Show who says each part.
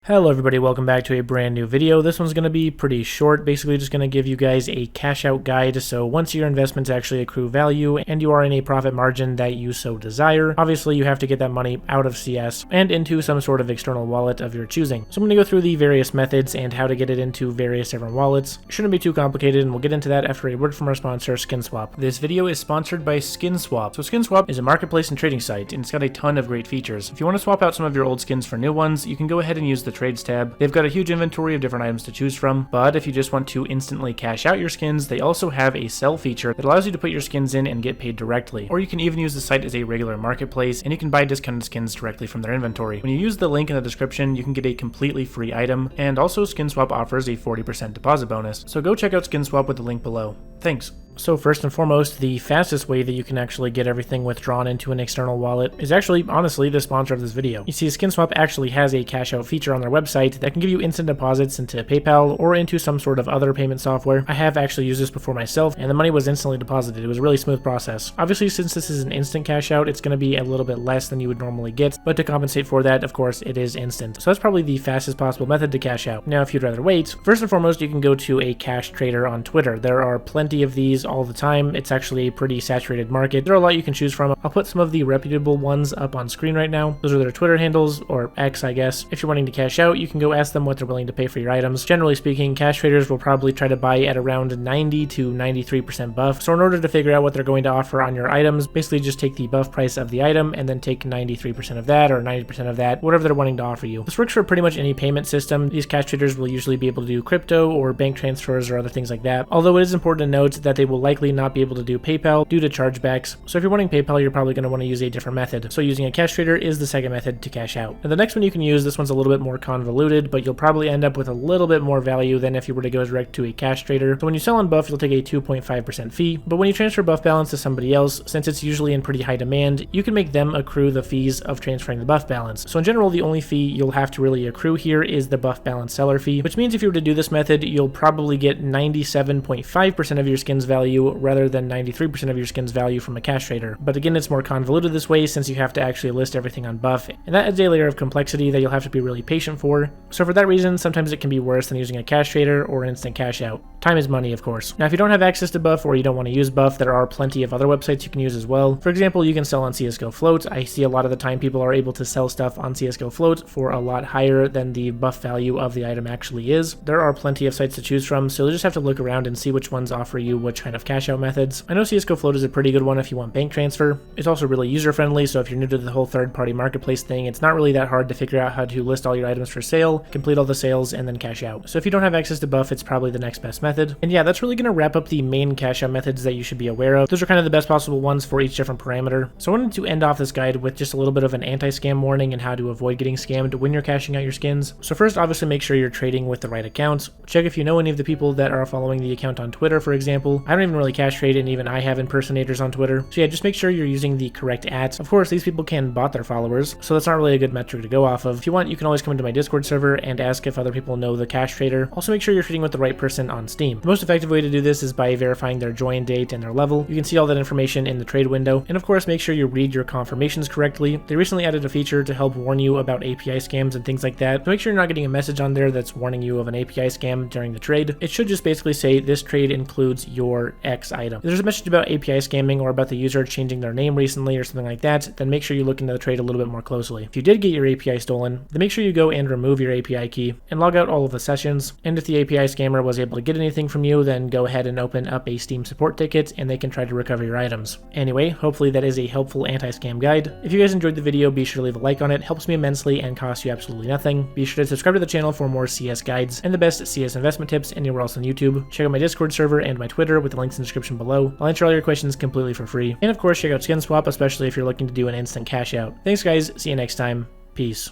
Speaker 1: Hello everybody, welcome back to a brand new video. This one's going to be pretty short, basically just going to give you guys a cash out guide. So once your investments actually accrue value and you are in a profit margin that you so desire, obviously you have to get that money out of CS and into some sort of external wallet of your choosing. So I'm going to go through the various methods and how to get it into various different wallets. Shouldn't be too complicated, and we'll get into that after a word from our sponsor, SkinSwap. This video is sponsored by SkinSwap. So SkinSwap is a marketplace and trading site, and it's got a ton of great features. If you want to swap out some of your old skins for new ones, you can go ahead and use the Trades tab. They've got a huge inventory of different items to choose from, but if you just want to instantly cash out your skins, they also have a sell feature that allows you to put your skins in and get paid directly. Or you can even use the site as a regular marketplace, and you can buy discounted skins directly from their inventory. When you use the link in the description, you can get a completely free item, and also SkinSwap offers a 40% deposit bonus. So go check out SkinSwap with the link below. Thanks. So first and foremost, the fastest way that you can actually get everything withdrawn into an external wallet is actually, honestly, the sponsor of this video. You see, SkinSwap actually has a cash out feature on their website that can give you instant deposits into PayPal or into some sort of other payment software. I have actually used this before myself, and the money was instantly deposited. It was a really smooth process. Obviously, since this is an instant cash out, it's going to be a little bit less than you would normally get, but to compensate for that, of course, it is instant. So that's probably the fastest possible method to cash out. Now, if you'd rather wait, first and foremost, you can go to a cash trader on Twitter. There are plenty of these all the time. It's actually a pretty saturated market. There are a lot you can choose from. I'll put some of the reputable ones up on screen right now. Those are their Twitter handles, or X, I guess. If you're wanting to cash out, you can go ask them what they're willing to pay for your items. Generally speaking, cash traders will probably try to buy at around 90 to 93% buff. So in order to figure out what they're going to offer on your items, basically just take the buff price of the item and then take 93% of that or 90% of that, whatever they're wanting to offer you. This works for pretty much any payment system. These cash traders will usually be able to do crypto or bank transfers or other things like that. Although it is important to note that they will likely not be able to do PayPal due to chargebacks. So if you're wanting PayPal, you're probably going to want to use a different method. So using a cash trader is the second method to cash out. And the next one you can use, this one's a little bit more convoluted, but you'll probably end up with a little bit more value than if you were to go direct to a cash trader. So when you sell on buff, you'll take a 2.5% fee, but when you transfer buff balance to somebody else, since it's usually in pretty high demand, you can make them accrue the fees of transferring the buff balance. So in general, the only fee you'll have to really accrue here is the buff balance seller fee, which means if you were to do this method, you'll probably get 97.5% of your skin's value rather than 93% of your skin's value from a cash trader. But again, it's more convoluted this way since you have to actually list everything on buff, and that adds a layer of complexity that you'll have to be really patient for. So for that reason, sometimes it can be worse than using a cash trader or instant cash out. Time is money, of course. Now, if you don't have access to buff or you don't want to use buff, there are plenty of other websites you can use as well. For example, you can sell on CSGO Float. I see a lot of the time people are able to sell stuff on CSGO Float for a lot higher than the buff value of the item actually is. There are plenty of sites to choose from, so you'll just have to look around and see which ones offer you which kind of cash out methods. I know CSGO Float is a pretty good one if you want bank transfer. It's also really user friendly, so if you're new to the whole third-party marketplace thing, it's not really that hard to figure out how to list all your items for sale, complete all the sales, and then cash out. So if you don't have access to buff, it's probably the next best method. And yeah, that's really going to wrap up the main cash out methods that you should be aware of. Those are kind of the best possible ones for each different parameter. So I wanted to end off this guide with just a little bit of an anti-scam warning and how to avoid getting scammed when you're cashing out your skins. So first, obviously make sure you're trading with the right accounts. Check if you know any of the people that are following the account on Twitter, for example. I don't even really cash trade, and even I have impersonators on Twitter. So yeah, just make sure you're using the correct @. Of course, these people can bot their followers, so that's not really a good metric to go off of. If you want, you can always come into my Discord server and ask if other people know the cash trader. Also make sure you're trading with the right person on Steam. The most effective way to do this is by verifying their join date and their level. You can see all that information in the trade window. And of course, make sure you read your confirmations correctly. They recently added a feature to help warn you about API scams and things like that. So make sure you're not getting a message on there that's warning you of an API scam during the trade. It should just basically say this trade includes your X item. If there's a message about API scamming or about the user changing their name recently or something like that, then make sure you look into the trade a little bit more closely. If you did get your API stolen, then make sure you go and remove your API key and log out all of the sessions. And if the API scammer was able to get anything from you, then go ahead and open up a Steam support ticket and they can try to recover your items. Anyway, hopefully that is a helpful anti-scam guide. If you guys enjoyed the video, be sure to leave a like on it. Helps me immensely and costs you absolutely nothing. Be sure to subscribe to the channel for more CS guides and the best CS investment tips anywhere else on YouTube. Check out my Discord server and my Twitter with the links in the description below. I'll answer all your questions completely for free. And of course, check out SkinSwap, especially if you're looking to do an instant cash out. Thanks guys, see you next time. Peace.